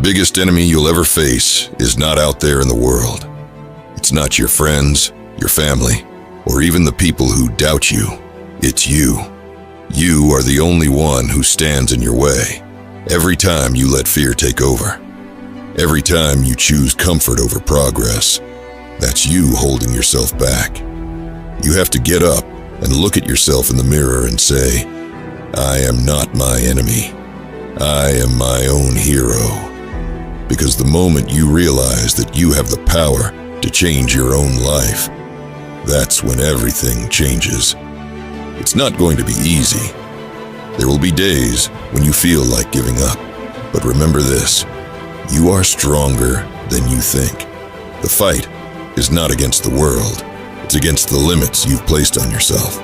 biggest enemy you'll ever face is not out there in the world. It's not your friends, your family, or even the people who doubt you. It's you. You are the only one who stands in your way. Every time you let fear take over, every time you choose comfort over progress, that's you holding yourself back. You have to get up and look at yourself in the mirror and say, I am not my enemy. I am my own hero. Because the moment you realize that you have the power to change your own life, that's when everything changes. It's not going to be easy. There will be days when you feel like giving up. But remember this, you are stronger than you think. The fight is not against the world. It's against the limits you've placed on yourself.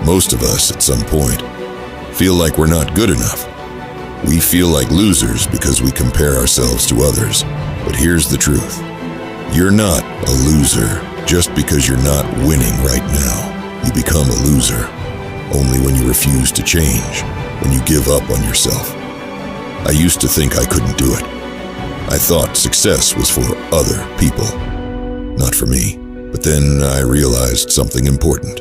Most of us, at some point, feel like we're not good enough. We feel like losers because we compare ourselves to others. But here's the truth. You're not a loser just because you're not winning right now. You become a loser only when you refuse to change, when you give up on yourself. I used to think I couldn't do it. I thought success was for other people, not for me. But then I realized something important.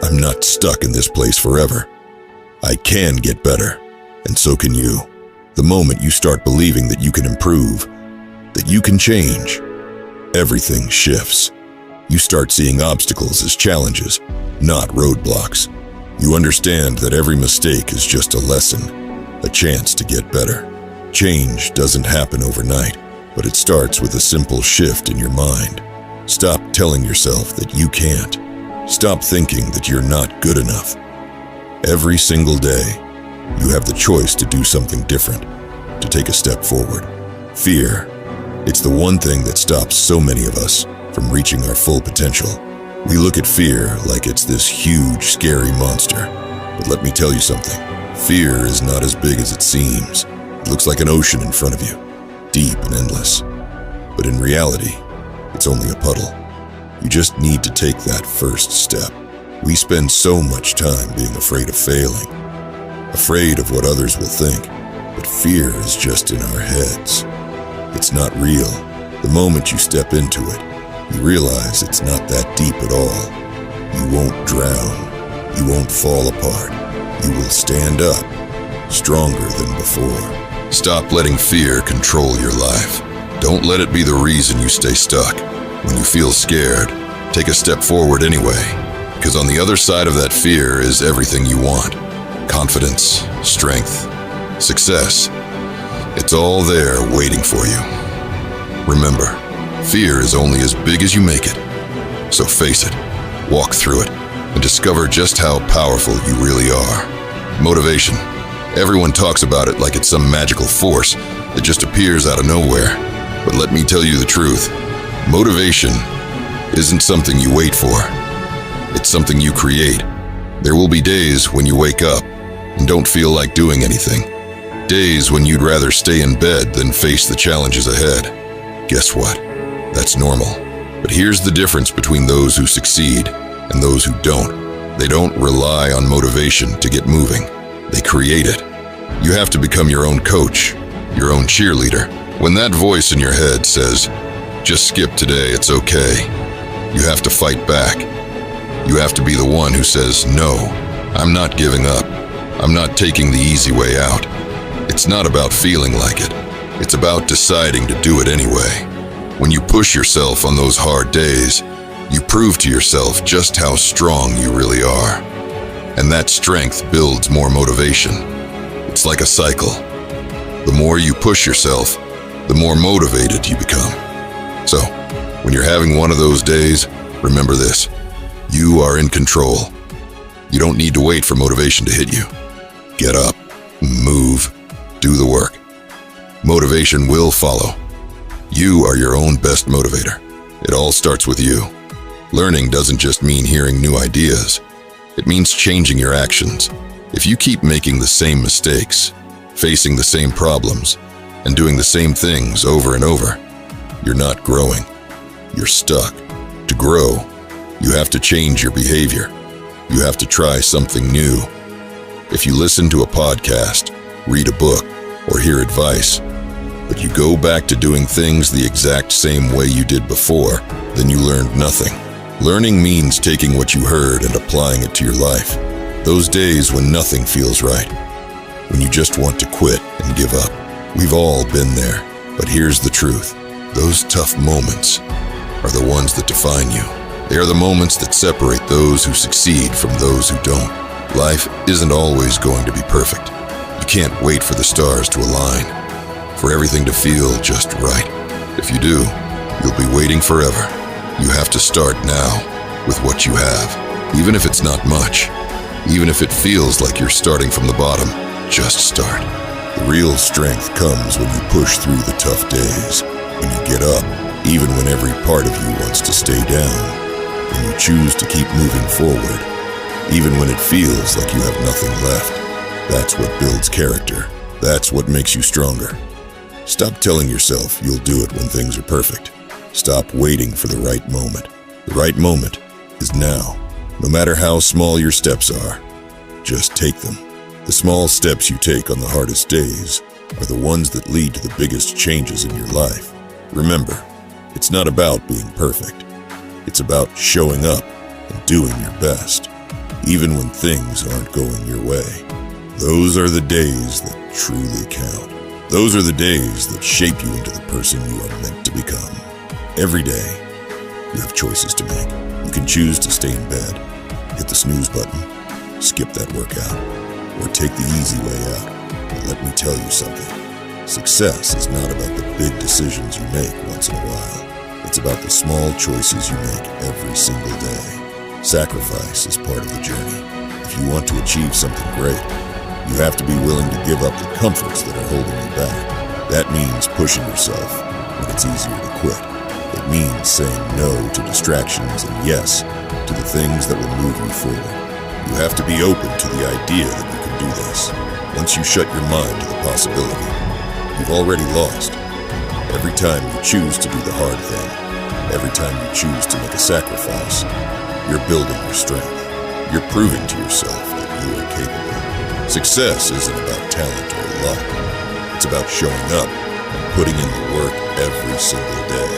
I'm not stuck in this place forever. I can get better, and so can you. The moment you start believing that you can improve, that you can change, everything shifts. You start seeing obstacles as challenges, not roadblocks. You understand that every mistake is just a lesson, a chance to get better. Change doesn't happen overnight, but it starts with a simple shift in your mind. Stop telling yourself that you can't. Stop thinking that you're not good enough. Every single day, you have the choice to do something different, to take a step forward. Fear, it's the one thing that stops so many of us from reaching our full potential. We look at fear like it's this huge, scary monster. But let me tell you something. Fear is not as big as it seems. It looks like an ocean in front of you, deep and endless. But in reality, it's only a puddle. You just need to take that first step. We spend so much time being afraid of failing, afraid of what others will think. But fear is just in our heads. It's not real. The moment you step into it, you realize it's not that deep at all. You won't drown. You won't fall apart. You will stand up, stronger than before. Stop letting fear control your life. Don't let it be the reason you stay stuck. When you feel scared, take a step forward anyway. Because on the other side of that fear is everything you want. Confidence, strength, success. It's all there waiting for you. Remember, fear is only as big as you make it. So face it, walk through it, and discover just how powerful you really are. Motivation. Everyone talks about it like it's some magical force that just appears out of nowhere. But let me tell you the truth. Motivation isn't something you wait for. It's something you create. There will be days when you wake up and don't feel like doing anything. Days when you'd rather stay in bed than face the challenges ahead. Guess what? That's normal. But here's the difference between those who succeed and those who don't. They don't rely on motivation to get moving. They create it. You have to become your own coach, your own cheerleader. When that voice in your head says, just skip today, it's okay, you have to fight back. You have to be the one who says, no, I'm not giving up. I'm not taking the easy way out. It's not about feeling like it. It's about deciding to do it anyway. When you push yourself on those hard days, you prove to yourself just how strong you really are. And that strength builds more motivation. It's like a cycle. The more you push yourself, the more motivated you become. So, when you're having one of those days, remember this. You are in control. You don't need to wait for motivation to hit you. Get up, move, do the work. Motivation will follow. You are your own best motivator. It all starts with you. Learning doesn't just mean hearing new ideas. It means changing your actions. If you keep making the same mistakes, facing the same problems, and doing the same things over and over, you're not growing. You're stuck. To grow, you have to change your behavior. You have to try something new. If you listen to a podcast, read a book, or hear advice, but you go back to doing things the exact same way you did before, then you learned nothing. Learning means taking what you heard and applying it to your life. Those days when nothing feels right, when you just want to quit and give up. We've all been there, but here's the truth. Those tough moments are the ones that define you. They are the moments that separate those who succeed from those who don't. Life isn't always going to be perfect. You can't wait for the stars to align, for everything to feel just right. If you do, you'll be waiting forever. You have to start now with what you have. Even if it's not much, even if it feels like you're starting from the bottom, just start. The real strength comes when you push through the tough days, when you get up, even when every part of you wants to stay down, when you choose to keep moving forward, even when it feels like you have nothing left. That's what builds character. That's what makes you stronger. Stop telling yourself you'll do it when things are perfect. Stop waiting for the right moment. The right moment is now. No matter how small your steps are, just take them. The small steps you take on the hardest days are the ones that lead to the biggest changes in your life. Remember, it's not about being perfect. It's about showing up and doing your best, even when things aren't going your way. Those are the days that truly count. Those are the days that shape you into the person you are meant to become. Every day, you have choices to make. You can choose to stay in bed, hit the snooze button, skip that workout, or take the easy way out. But let me tell you something. Success is not about the big decisions you make once in a while. It's about the small choices you make every single day. Sacrifice is part of the journey. If you want to achieve something great, you have to be willing to give up the comforts that are holding you back. That means pushing yourself when it's easier to quit. It means saying no to distractions and yes to the things that will move you forward. You have to be open to the idea that you can do this. Once you shut your mind to the possibility, you've already lost. Every time you choose to do the hard thing, every time you choose to make a sacrifice, you're building your strength. You're proving to yourself that you are capable. Success isn't about talent or luck. It's about showing up and putting in the work every single day.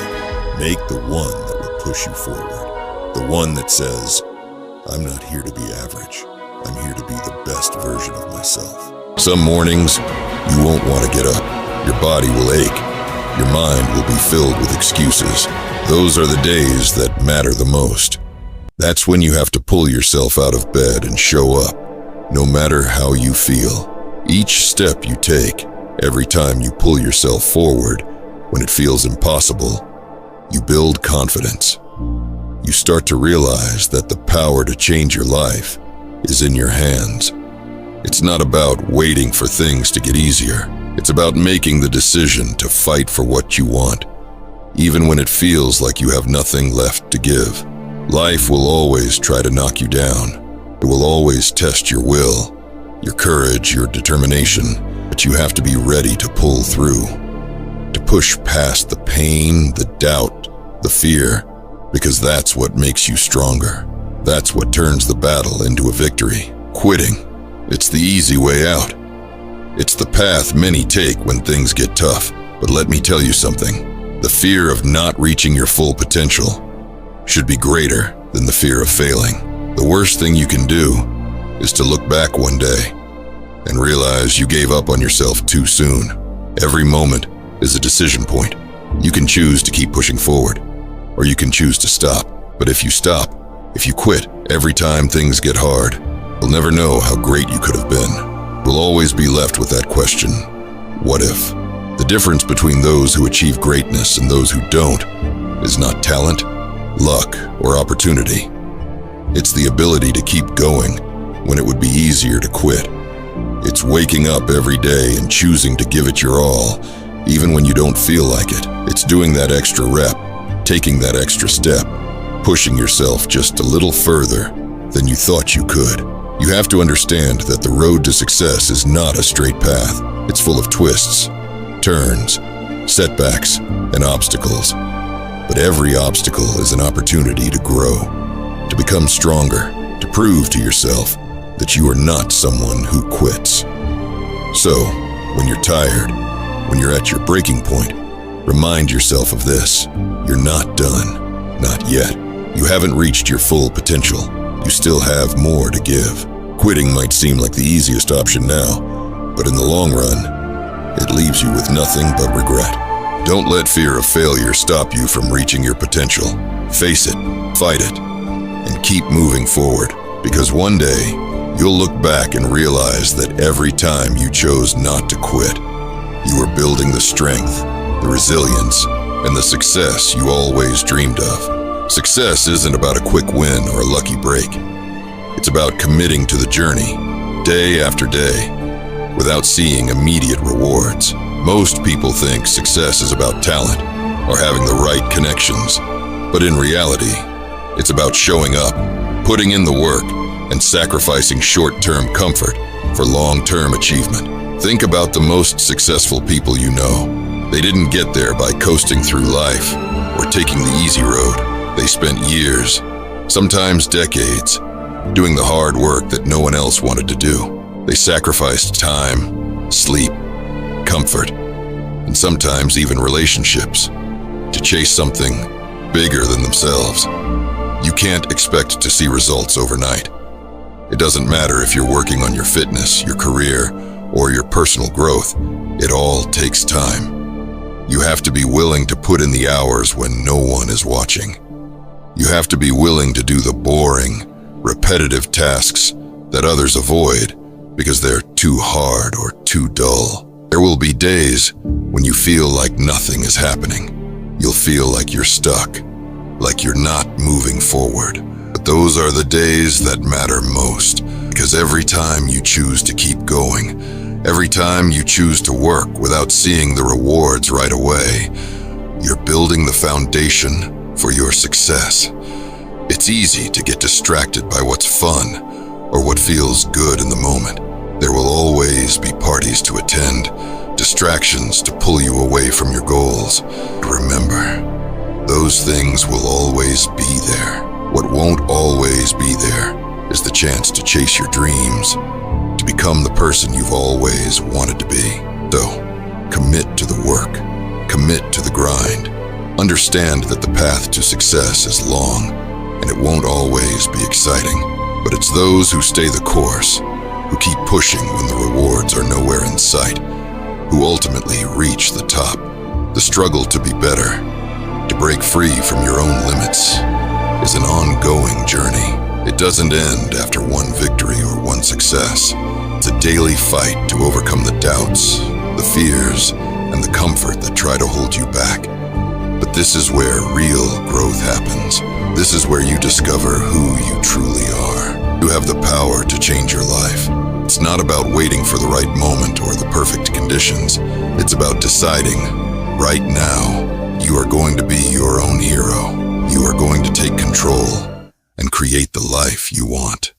Make the one that will push you forward. The one that says, I'm not here to be average. I'm here to be the best version of myself. Some mornings, you won't want to get up. Your body will ache. Your mind will be filled with excuses. Those are the days that matter the most. That's when you have to pull yourself out of bed and show up, no matter how you feel. Each step you take, every time you pull yourself forward, when it feels impossible, you build confidence. You start to realize that the power to change your life is in your hands. It's not about waiting for things to get easier. It's about making the decision to fight for what you want, even when it feels like you have nothing left to give. Life will always try to knock you down. It will always test your will, your courage, your determination, but you have to be ready to pull through, to push past the pain, the doubt, the fear, because that's what makes you stronger. That's what turns the battle into a victory. Quitting, it's the easy way out. It's the path many take when things get tough. But let me tell you something. The fear of not reaching your full potential should be greater than the fear of failing. The worst thing you can do is to look back one day and realize you gave up on yourself too soon. Every moment is a decision point. You can choose to keep pushing forward, or you can choose to stop. But if you stop, if you quit every time things get hard, you'll never know how great you could have been. We'll always be left with that question, what if? The difference between those who achieve greatness and those who don't is not talent, luck, or opportunity. It's the ability to keep going when it would be easier to quit. It's waking up every day and choosing to give it your all, even when you don't feel like it. It's doing that extra rep, taking that extra step, pushing yourself just a little further than you thought you could. You have to understand that the road to success is not a straight path. It's full of twists, turns, setbacks, and obstacles. But every obstacle is an opportunity to grow, to become stronger, to prove to yourself that you are not someone who quits. So, when you're tired, When you're at your breaking point, remind yourself of this. You're not done. Not yet. You haven't reached your full potential. You still have more to give. Quitting might seem like the easiest option now, but in the long run, it leaves you with nothing but regret. Don't let fear of failure stop you from reaching your potential. Face it, fight it, and keep moving forward, because one day, you'll look back and realize that every time you chose not to quit, you were building the strength, the resilience, and the success you always dreamed of. Success isn't about a quick win or a lucky break. It's about committing to the journey, day after day, without seeing immediate rewards. Most people think success is about talent or having the right connections, but in reality, it's about showing up, putting in the work, and sacrificing short-term comfort for long-term achievement. Think about the most successful people you know. They didn't get there by coasting through life or taking the easy road. They spent years, sometimes decades, doing the hard work that no one else wanted to do. They sacrificed time, sleep, comfort, and sometimes even relationships to chase something bigger than themselves. You can't expect to see results overnight. It doesn't matter if you're working on your fitness, your career, or your personal growth. It all takes time. You have to be willing to put in the hours when no one is watching. You have to be willing to do the boring, repetitive tasks that others avoid because they're too hard or too dull. There will be days when you feel like nothing is happening. You'll feel like you're stuck, like you're not moving forward. But those are the days that matter most, because every time you choose to keep going, every time you choose to work without seeing the rewards right away, you're building the foundation for your success. It's easy to get distracted by what's fun or what feels good in the moment. There will always be parties to attend, distractions to pull you away from your goals. Remember, those things will always be there. What won't always be there is the chance to chase your dreams, to become the person you've always wanted to be. So, commit to the work, commit to the grind. Understand that the path to success is long, and it won't always be exciting. But it's those who stay the course, who keep pushing when the rewards are nowhere in sight, who ultimately reach the top. The struggle to be better, to break free from your own limits, is an ongoing journey. It doesn't end after one victory or one success. It's a daily fight to overcome the doubts, the fears, and the comfort that try to hold you back. But this is where real growth happens. This is where you discover who you truly are. You have the power to change your life. It's not about waiting for the right moment or the perfect conditions. It's about deciding, right now, you are going to be your own hero. You are going to take control and create the life you want.